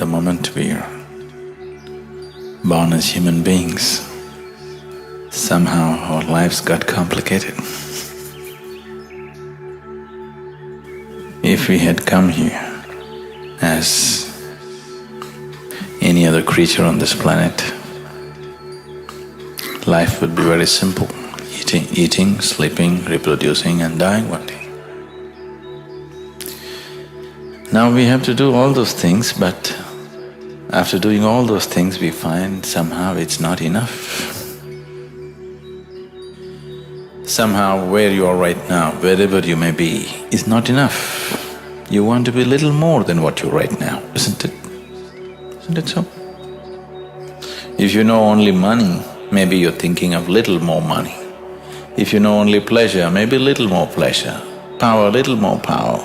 the moment we are born as human beings, somehow our lives got complicated. If we had come here as any other creature on this planet, life would be very simple, eating, sleeping, reproducing and dying one day. Now we have to do all those things, but after doing all those things we find somehow it's not enough. Somehow where you are right now, wherever you may be, is not enough. You want to be a little more than what you're right now, isn't it? Isn't it so? If you know only money, maybe you're thinking of little more money. If you know only pleasure, maybe little more pleasure. Power, little more power.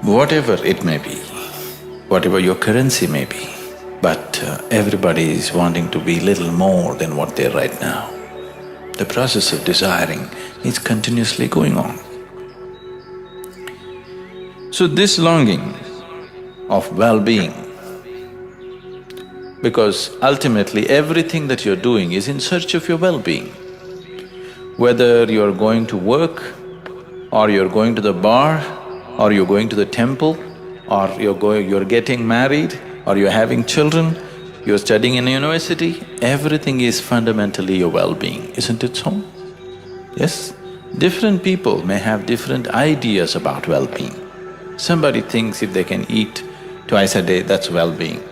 Whatever it may be, whatever your currency may be, but everybody is wanting to be little more than what they're right now. The process of desiring is continuously going on. So this longing of well-being, because ultimately everything that you're doing is in search of your well-being. Whether you're going to work, or you're going to the bar, or you're going to the temple, or you're getting married, or you're having children, you're studying in a university, everything is fundamentally your well-being, isn't it so? Yes? Different people may have different ideas about well-being. Somebody thinks if they can eat twice a day, that's well-being.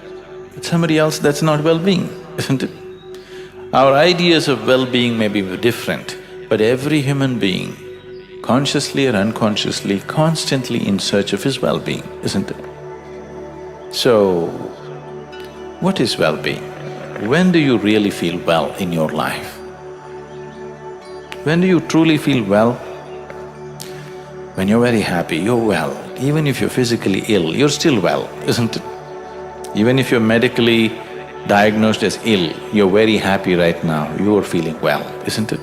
But somebody else, that's not well-being, isn't it? Our ideas of well-being may be different, but every human being, consciously or unconsciously, constantly in search of his well-being, isn't it? So, what is well-being? When do you really feel well in your life? When do you truly feel well? When you're very happy, you're well. Even if you're physically ill, you're still well, isn't it? Even if you're medically diagnosed as ill, you're very happy right now, you're feeling well, isn't it?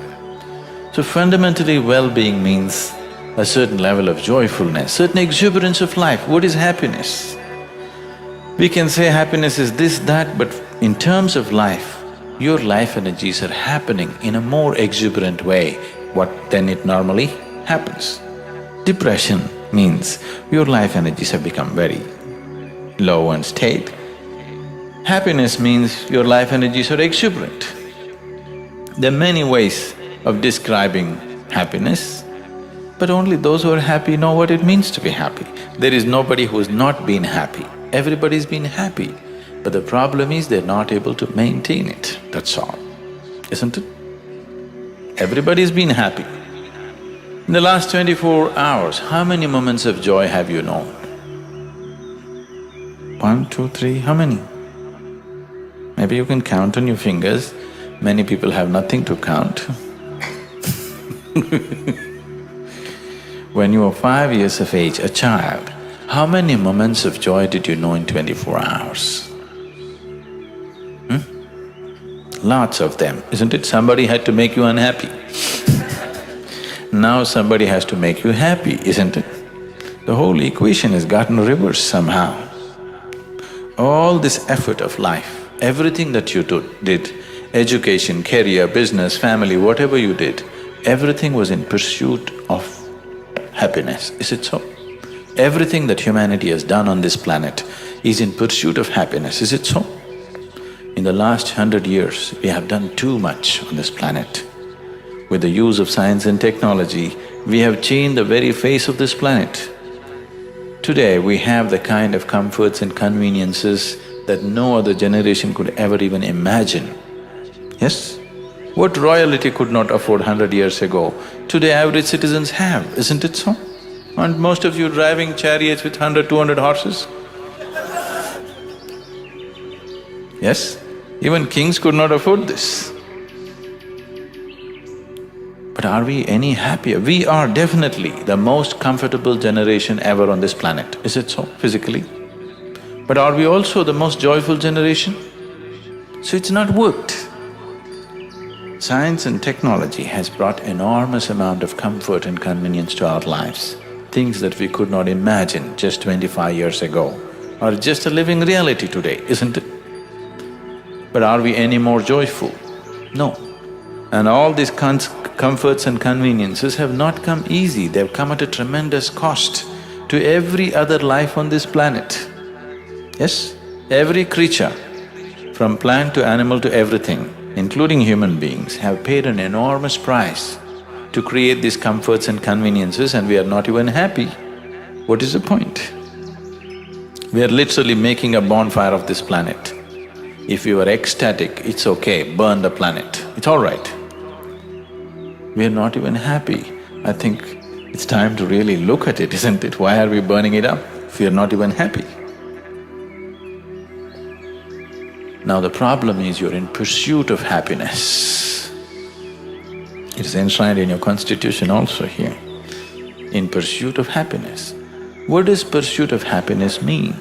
So fundamentally, well-being means a certain level of joyfulness, certain exuberance of life. What is happiness? We can say happiness is this, that, but in terms of life, your life energies are happening in a more exuberant way than it normally happens. Depression means your life energies have become very low and staid. Happiness means your life energies are exuberant. There are many ways of describing happiness, but only those who are happy know what it means to be happy. There is nobody who's not been happy, everybody's been happy, but the problem is they're not able to maintain it, that's all, isn't it? Everybody's been happy. In the last 24 hours, how many moments of joy have you known? 1, 2, 3, how many? Maybe you can count on your fingers, many people have nothing to count. When you were 5 years of age, a child, how many moments of joy did you know in 24 hours? Lots of them, isn't it? Somebody had to make you unhappy. Now somebody has to make you happy, isn't it? The whole equation has gotten reversed somehow. All this effort of life, everything that you did, education, career, business, family, whatever you did, everything was in pursuit of happiness, is it so? Everything that humanity has done on this planet is in pursuit of happiness, is it so? In the last 100 years, we have done too much on this planet. With the use of science and technology, we have changed the very face of this planet. Today, we have the kind of comforts and conveniences that no other generation could ever even imagine. Yes? What royalty could not afford 100 years ago, today average citizens have, isn't it so? Aren't most of you driving chariots with 100, 200 horses? Yes? Even kings could not afford this. But are we any happier? We are definitely the most comfortable generation ever on this planet, is it so, physically? But are we also the most joyful generation? So it's not worked. Science and technology has brought enormous amount of comfort and convenience to our lives, things that we could not imagine just 25 years ago are just a living reality today, isn't it? But are we any more joyful? No. And all these comforts and conveniences have not come easy, they've come at a tremendous cost to every other life on this planet. Yes, every creature, from plant to animal to everything, including human beings, have paid an enormous price to create these comforts and conveniences, and we are not even happy. What is the point? We are literally making a bonfire of this planet. If you are ecstatic, it's okay, burn the planet, it's all right. We are not even happy. I think it's time to really look at it, isn't it? Why are we burning it up if we are not even happy? Now the problem is you're in pursuit of happiness. It is enshrined in your constitution also here, in pursuit of happiness. What does pursuit of happiness mean?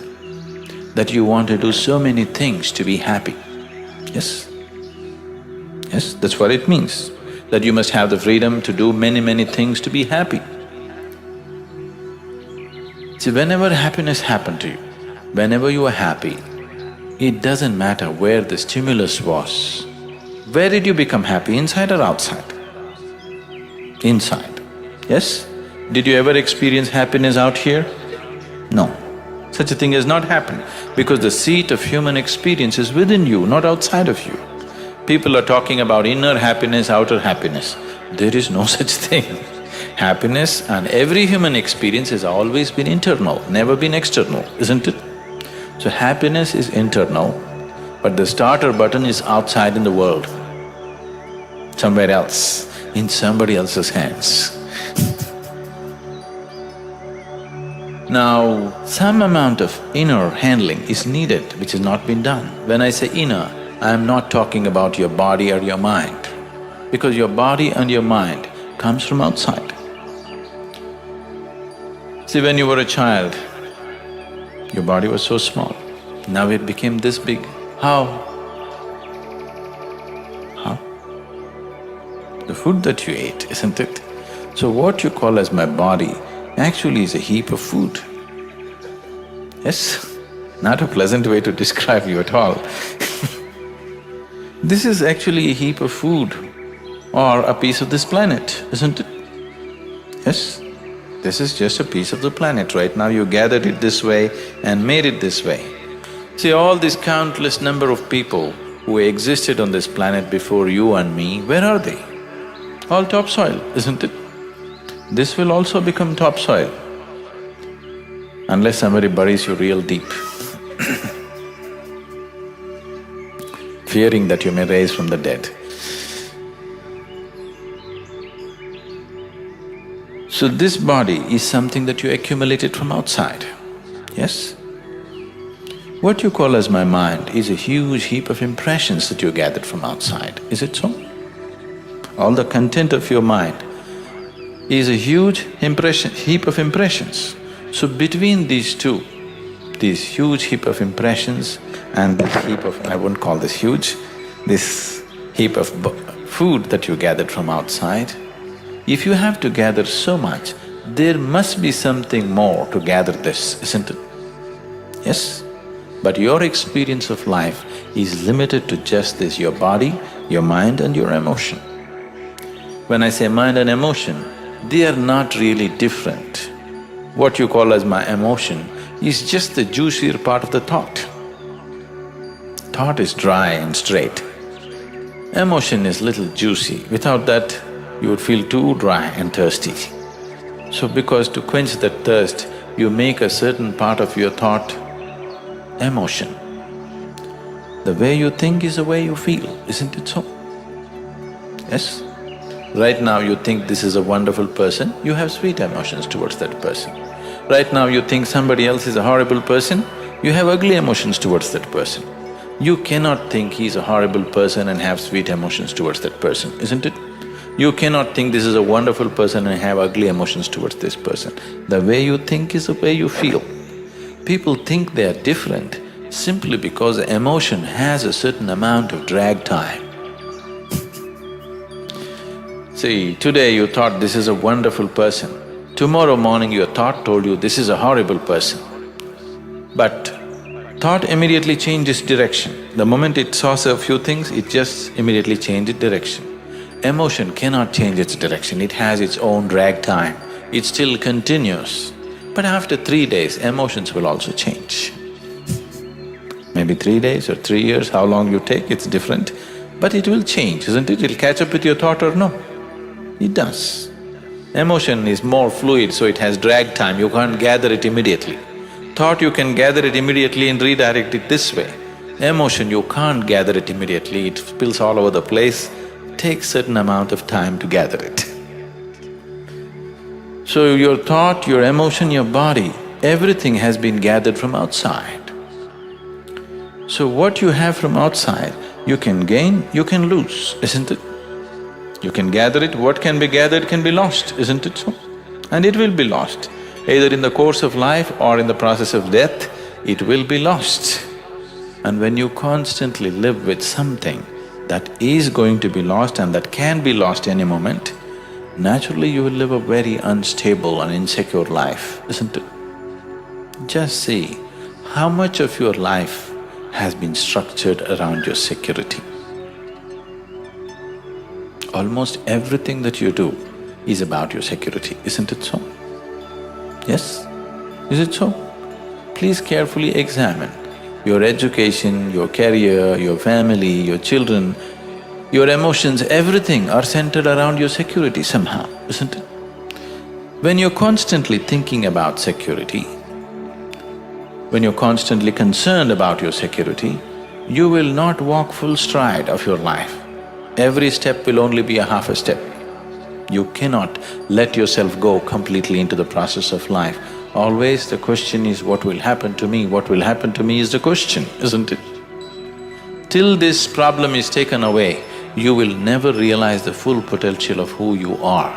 That you want to do so many things to be happy. Yes? Yes, that's what it means. That you must have the freedom to do many things to be happy. See, whenever happiness happened to you, whenever you are happy, it doesn't matter where the stimulus was. Where did you become happy, inside or outside? Inside, yes? Did you ever experience happiness out here? No. Such a thing has not happened because the seat of human experience is within you, not outside of you. People are talking about inner happiness, outer happiness. There is no such thing. Happiness and every human experience has always been internal, never been external, isn't it? So happiness is internal, but the starter button is outside in the world, somewhere else, in somebody else's hands. Now, some amount of inner handling is needed, which has not been done. When I say inner, I am not talking about your body or your mind, because your body and your mind comes from outside. See, when you were a child, your body was so small, now it became this big. How? How? The food that you ate, isn't it? So what you call as my body actually is a heap of food. Yes? Not a pleasant way to describe you at all. This is actually a heap of food or a piece of this planet, isn't it? Yes? This is just a piece of the planet. Right now you gathered it this way and made it this way. See, all these countless number of people who existed on this planet before you and me, where are they? All topsoil, isn't it? This will also become topsoil unless somebody buries you real deep fearing that you may rise from the dead. So this body is something that you accumulated from outside, yes? What you call as my mind is a huge heap of impressions that you gathered from outside, is it so? All the content of your mind is a huge heap of impressions. So between these two, this huge heap of impressions and this heap of… I won't call this huge, this heap of food that you gathered from outside, if you have to gather so much, there must be something more to gather this, isn't it? Yes? But your experience of life is limited to just this, your body, your mind and your emotion. When I say mind and emotion, they are not really different. What you call as my emotion is just the juicier part of the thought. Thought is dry and straight. Emotion is little juicy. Without that, you would feel too dry and thirsty. So because to quench that thirst, you make a certain part of your thought emotion. The way you think is the way you feel, isn't it so? Yes? Right now you think this is a wonderful person, you have sweet emotions towards that person. Right now you think somebody else is a horrible person, you have ugly emotions towards that person. You cannot think he's a horrible person and have sweet emotions towards that person, isn't it? You cannot think this is a wonderful person and have ugly emotions towards this person. The way you think is the way you feel. People think they are different simply because emotion has a certain amount of drag time. See, today you thought this is a wonderful person, Tomorrow morning your thought told you, this is a horrible person. But thought immediately changes direction. The moment it saw a few things, it just immediately changed direction. Emotion cannot change its direction, it has its own drag time. It still continues. But after 3 days, emotions will also change. Maybe 3 days or 3 years, how long you take, it's different. But it will change, isn't it? It'll catch up with your thought or no? It does. Emotion is more fluid, so it has drag time, you can't gather it immediately. Thought you can gather it immediately and redirect it this way. Emotion, you can't gather it immediately, it spills all over the place, it takes certain amount of time to gather it. So your thought, your emotion, your body, everything has been gathered from outside. So what you have from outside, you can gain, you can lose, isn't it? You can gather it, what can be gathered can be lost, isn't it so? And it will be lost. Either in the course of life or in the process of death, it will be lost. And when you constantly live with something that is going to be lost and that can be lost any moment, naturally you will live a very unstable and insecure life, isn't it? Just see how much of your life has been structured around your security. Almost everything that you do is about your security, isn't it so? Yes? Is it so? Please carefully examine your education, your career, your family, your children, your emotions, everything are centered around your security somehow, isn't it? When you're constantly thinking about security, when you're constantly concerned about your security, you will not walk full stride of your life. Every step will only be a half a step. You cannot let yourself go completely into the process of life. Always the question is, what will happen to me? What will happen to me is the question, isn't it? Till this problem is taken away, you will never realize the full potential of who you are.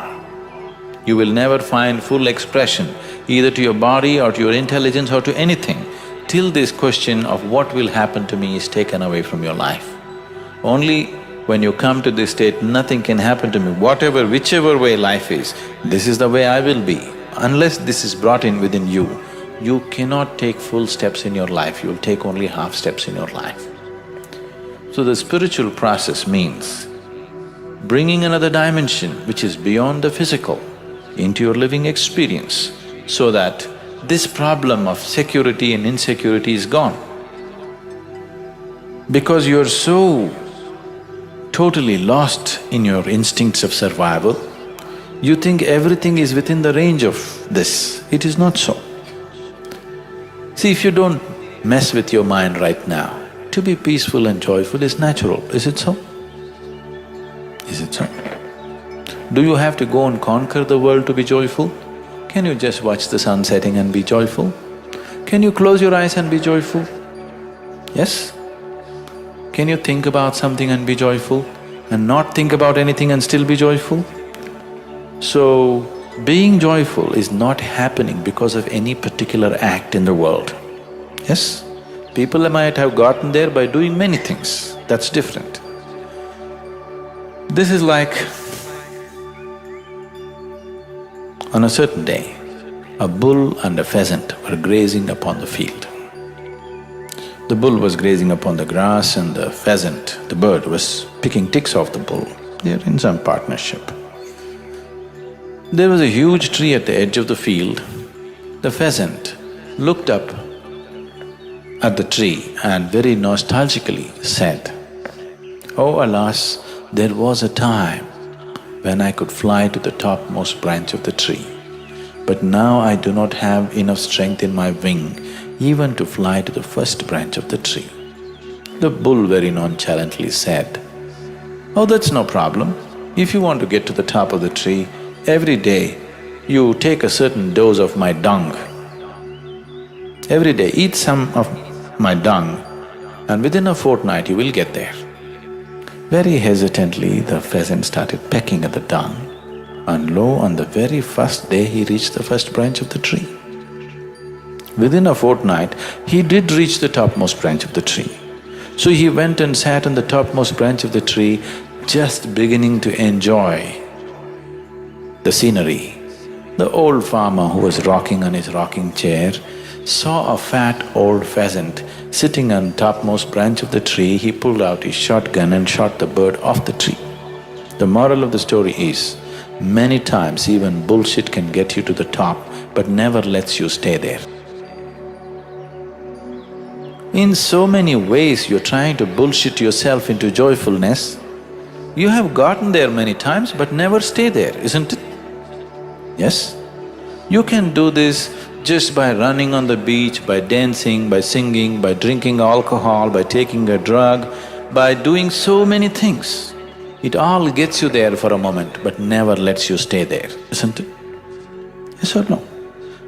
You will never find full expression, either to your body or to your intelligence or to anything, till this question of what will happen to me is taken away from your life. Only when you come to this state, nothing can happen to me, whatever, whichever way life is, this is the way I will be. Unless this is brought in within you, you cannot take full steps in your life, you'll take only half steps in your life. So the spiritual process means bringing another dimension which is beyond the physical into your living experience, so that this problem of security and insecurity is gone. Because you're so totally lost in your instincts of survival, you think everything is within the range of this. It is not so. See, if you don't mess with your mind right now, to be peaceful and joyful is natural, is it so? Is it so? Do you have to go and conquer the world to be joyful? Can you just watch the sun setting and be joyful? Can you close your eyes and be joyful? Yes? Can you think about something and be joyful, and not think about anything and still be joyful? So, being joyful is not happening because of any particular act in the world. Yes? People might have gotten there by doing many things, that's different. This is like, on a certain day, a bull and a pheasant were grazing upon the field. The bull was grazing upon the grass and the pheasant, the bird, was picking ticks off the bull. They're in some partnership. There was a huge tree at the edge of the field. The pheasant looked up at the tree and very nostalgically said, "Oh alas, there was a time when I could fly to the topmost branch of the tree, but now I do not have enough strength in my wing even to fly to the first branch of the tree." The bull very nonchalantly said, "Oh, that's no problem. If you want to get to the top of the tree, every day you take a certain dose of my dung. Every day eat some of my dung and within a fortnight you will get there." Very hesitantly, the pheasant started pecking at the dung, and lo, on the very first day he reached the first branch of the tree. Within a fortnight, he did reach the topmost branch of the tree. So he went and sat on the topmost branch of the tree, just beginning to enjoy the scenery. The old farmer who was rocking on his rocking chair saw a fat old pheasant sitting on topmost branch of the tree. He pulled out his shotgun and shot the bird off the tree. The moral of the story is, many times even bullshit can get you to the top, but never lets you stay there. In so many ways you're trying to bullshit yourself into joyfulness. You have gotten there many times but never stay there, isn't it? Yes? You can do this just by running on the beach, by dancing, by singing, by drinking alcohol, by taking a drug, by doing so many things. It all gets you there for a moment but never lets you stay there, isn't it? Yes or no?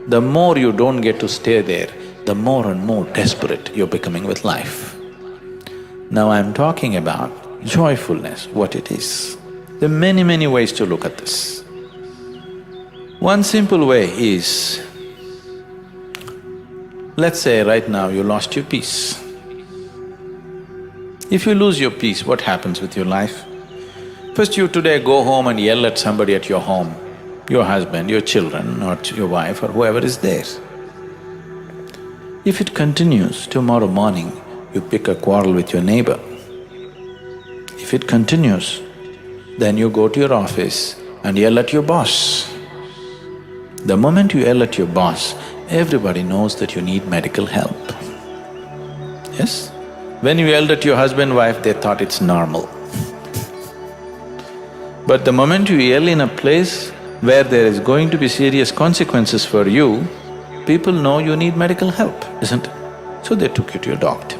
The more you don't get to stay there, the more and more desperate you're becoming with life. Now I'm talking about joyfulness, what it is. There are many, many ways to look at this. One simple way is, let's say right now you lost your peace. If you lose your peace, what happens with your life? First you today go home and yell at somebody at your home, your husband, your children or your wife or whoever is there. If it continues, tomorrow morning you pick a quarrel with your neighbor. If it continues, then you go to your office and yell at your boss. The moment you yell at your boss, everybody knows that you need medical help. Yes? When you yelled at your husband, wife, they thought it's normal. But the moment you yell in a place where there is going to be serious consequences for you, people know you need medical help, isn't it? So they took you to your doctor.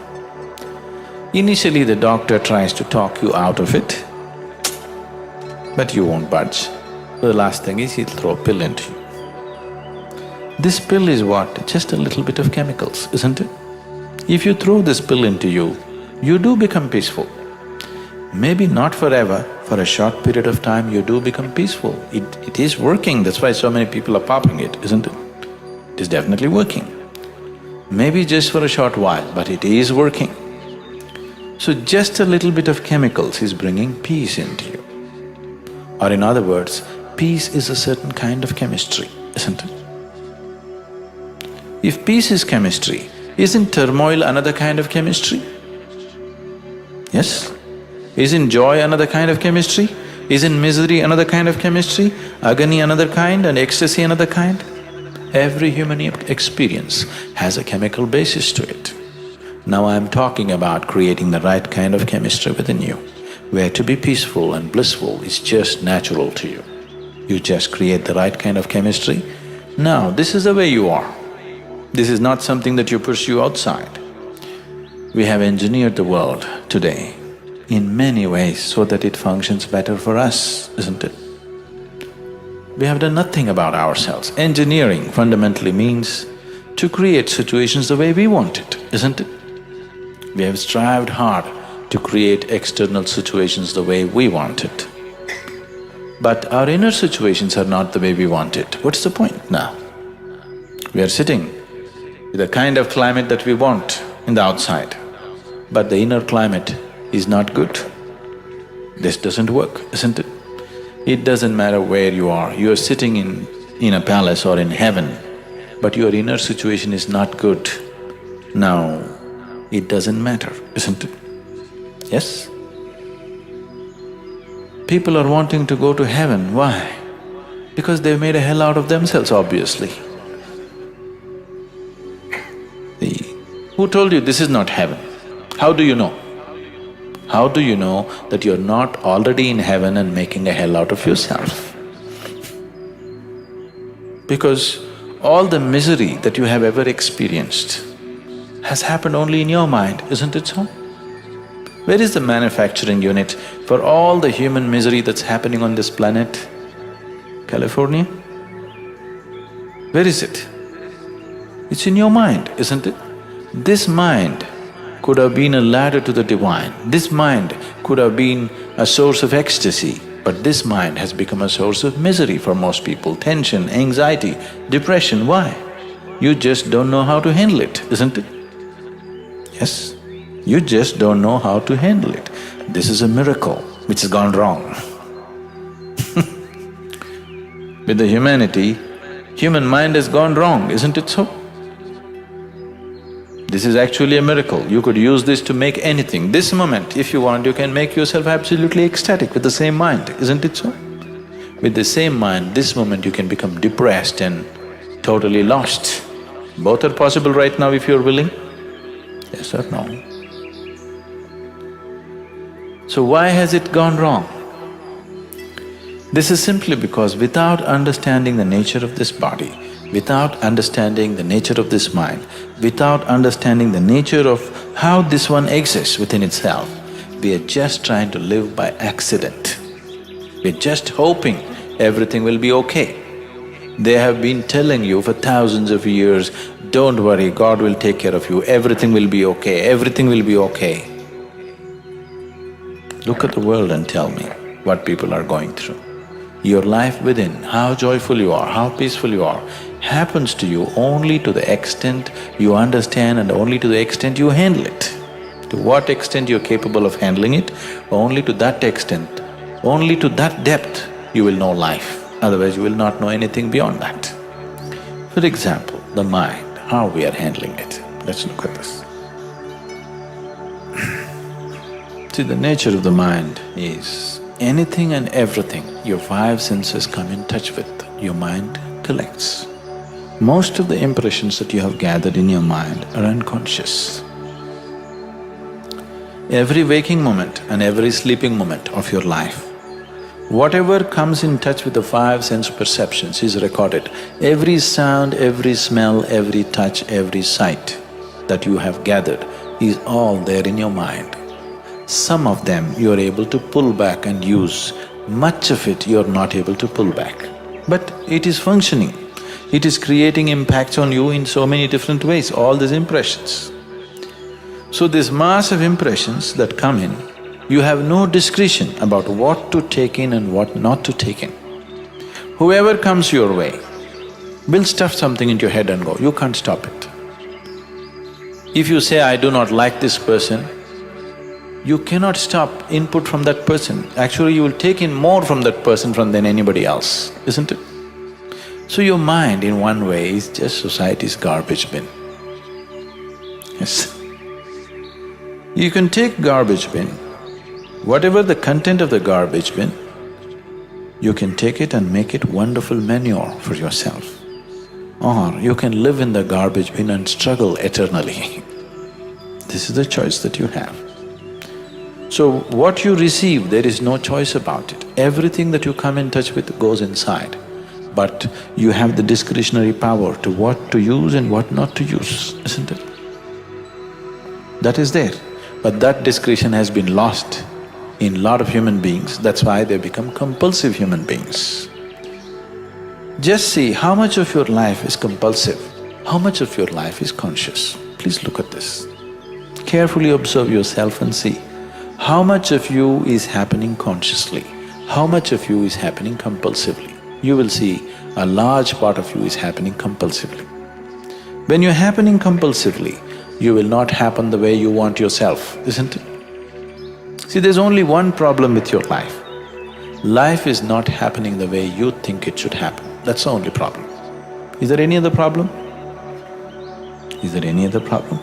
Initially the doctor tries to talk you out of it, but you won't budge. The last thing is he'll throw a pill into you. This pill is what? Just a little bit of chemicals, isn't it? If you throw this pill into you, you do become peaceful. Maybe not forever, for a short period of time you do become peaceful. It is working, that's why so many people are popping it, isn't it? It is definitely working. Maybe just for a short while, but it is working. So just a little bit of chemicals is bringing peace into you. Or in other words, peace is a certain kind of chemistry, isn't it? If peace is chemistry, isn't turmoil another kind of chemistry? Yes? Isn't joy another kind of chemistry? Isn't misery another kind of chemistry? Agony another kind and ecstasy another kind? Every human experience has a chemical basis to it. Now I'm talking about creating the right kind of chemistry within you, where to be peaceful and blissful is just natural to you. You just create the right kind of chemistry. Now, this is the way you are. This is not something that you pursue outside. We have engineered the world today in many ways so that it functions better for us, isn't it? We have done nothing about ourselves. Engineering fundamentally means to create situations the way we want it, isn't it? We have strived hard to create external situations the way we want it. But our inner situations are not the way we want it. What's the point now? We are sitting with the kind of climate that we want in the outside, but the inner climate is not good. This doesn't work, isn't it? It doesn't matter where you are sitting in a palace or in heaven, but your inner situation is not good. Now, it doesn't matter, isn't it? Yes? People are wanting to go to heaven, why? Because they've made a hell out of themselves, obviously. Who told you this is not heaven? How do you know? How do you know that you're not already in heaven and making a hell out of yourself? Because all the misery that you have ever experienced has happened only in your mind, isn't it so? Where is the manufacturing unit for all the human misery that's happening on this planet? California? Where is it? It's in your mind, isn't it? This mind could have been a ladder to the divine. This mind could have been a source of ecstasy, but this mind has become a source of misery for most people, tension, anxiety, depression. Why? You just don't know how to handle it, isn't it? Yes, you just don't know how to handle it. This is a miracle which has gone wrong. With the humanity, Human mind has gone wrong, isn't it so? This is actually a miracle. You could use this to make anything. This moment, if you want, you can make yourself absolutely ecstatic with the same mind, isn't it so? With the same mind, this moment you can become depressed and totally lost. Both are possible right now if you're willing. Yes or no? So why has it gone wrong? This is simply because without understanding the nature of this body, without understanding the nature of this mind, without understanding the nature of how this one exists within itself, we are just trying to live by accident. We're just hoping everything will be okay. They have been telling you for thousands of years, don't worry, God will take care of you, everything will be okay, everything will be okay. Look at the world and tell me what people are going through. Your life within, how joyful you are, how peaceful you are, happens to you only to the extent you understand and only to the extent you handle it. To what extent you're capable of handling it, only to that extent, only to that depth you will know life, otherwise you will not know anything beyond that. For example, the mind, how we are handling it. Let's look at this. See, the nature of the mind is anything and everything your five senses come in touch with, your mind collects. Most of the impressions that you have gathered in your mind are unconscious. Every waking moment and every sleeping moment of your life, whatever comes in touch with the five sense perceptions is recorded. Every sound, every smell, every touch, every sight that you have gathered is all there in your mind. Some of them you are able to pull back and use, much of it you are not able to pull back. But it is functioning, it is creating impacts on you in so many different ways, all these impressions. So this mass of impressions that come in, you have no discretion about what to take in and what not to take in. Whoever comes your way will stuff something into your head and go, you can't stop it. If you say, I do not like this person, you cannot stop input from that person. Actually, you will take in more from that person than anybody else, isn't it? So your mind in one way is just society's garbage bin. Yes. You can take garbage bin, whatever the content of the garbage bin, you can take it and make it wonderful manure for yourself. Or you can live in the garbage bin and struggle eternally. This is the choice that you have. So what you receive, there is no choice about it. Everything that you come in touch with goes inside. But you have the discretionary power to what to use and what not to use, isn't it? That is there. But that discretion has been lost in a lot of human beings, that's why they become compulsive human beings. Just see how much of your life is compulsive, how much of your life is conscious. Please look at this. Carefully observe yourself and see how much of you is happening consciously, how much of you is happening compulsively. You will see a large part of you is happening compulsively. When you're happening compulsively, you will not happen the way you want yourself, isn't it? See, there's only one problem with your life. Life is not happening the way you think it should happen, that's the only problem. Is there any other problem? Is there any other problem?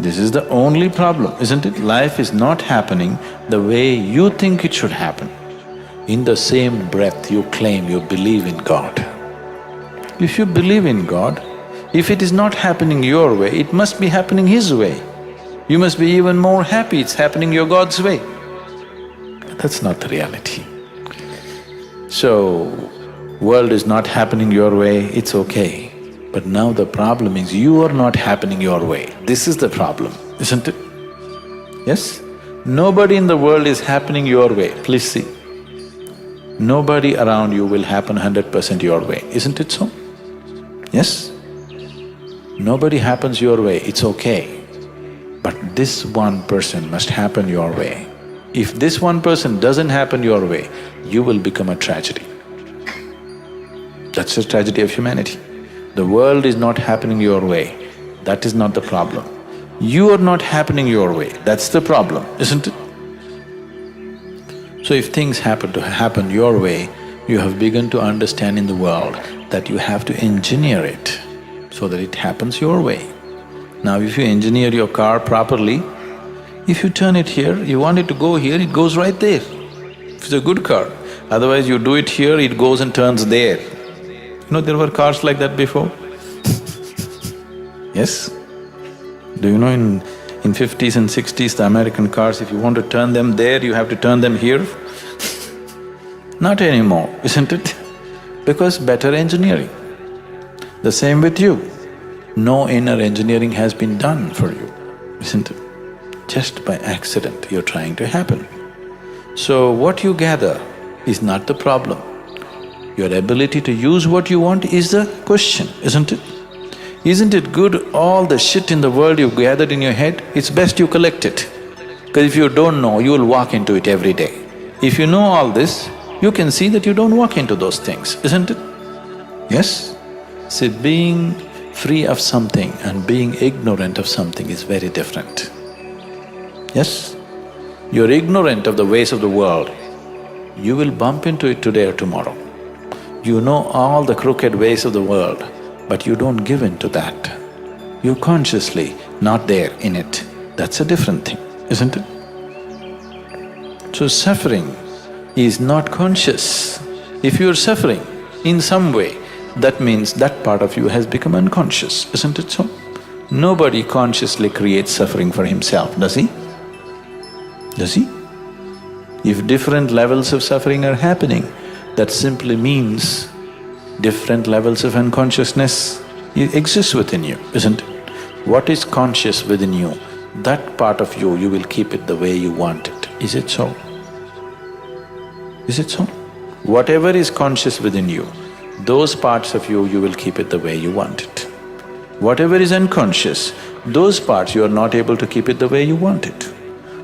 This is the only problem, isn't it? Life is not happening the way you think it should happen. In the same breath you claim you believe in God. If you believe in God, if it is not happening your way, it must be happening His way. You must be even more happy it's happening your God's way. That's not the reality. So, world is not happening your way, it's okay. But now the problem is you are not happening your way. This is the problem, isn't it? Yes? Nobody in the world is happening your way, please see. Nobody around you will happen 100% your way, isn't it so? Yes? Nobody happens your way, it's okay. But this one person must happen your way. If this one person doesn't happen your way, you will become a tragedy. That's the tragedy of humanity. The world is not happening your way, that is not the problem. You are not happening your way, that's the problem, isn't it? So if things happen to happen your way, You have begun to understand in the world that you have to engineer it so that it happens your way. Now if you engineer your car properly, if you turn it here, you want it to go here, it goes right there. If it's a good car. Otherwise you do it here, it goes and turns there. You know, there were cars like that before. Yes? Do you know in 50s and 60s, the American cars, if you want to turn them there, you have to turn them here? Not anymore, isn't it? Because better engineering. The same with you. No inner engineering has been done for you, isn't it? Just by accident you're trying to happen. So what you gather is not the problem. Your ability to use what you want is the question, isn't it? Isn't it good all the shit in the world you've gathered in your head? It's best you collect it. Because if you don't know, you will walk into it every day. If you know all this, you can see that you don't walk into those things, isn't it? Yes? See, being free of something and being ignorant of something is very different. Yes? You're ignorant of the ways of the world, you will bump into it today or tomorrow. You know all the crooked ways of the world, but you don't give in to that. You're consciously not there in it. That's a different thing, isn't it? So suffering is not conscious. If you're suffering in some way, that means that part of you has become unconscious, isn't it so? Nobody consciously creates suffering for himself, does he? Does he? If different levels of suffering are happening, that simply means different levels of unconsciousness exists within you, isn't it? What is conscious within you, that part of you, you will keep it the way you want it. Is it so? Is it so? Whatever is conscious within you, those parts of you, you will keep it the way you want it. Whatever is unconscious, those parts you are not able to keep it the way you want it.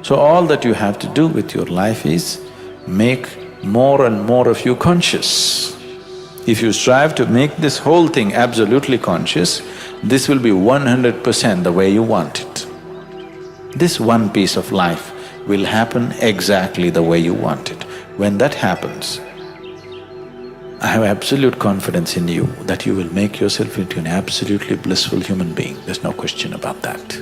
So all that you have to do with your life is make more and more of you conscious. If you strive to make this whole thing absolutely conscious, this will be 100% the way you want it. This one piece of life will happen exactly the way you want it. When that happens, I have absolute confidence in you that you will make yourself into an absolutely blissful human being, there's no question about that.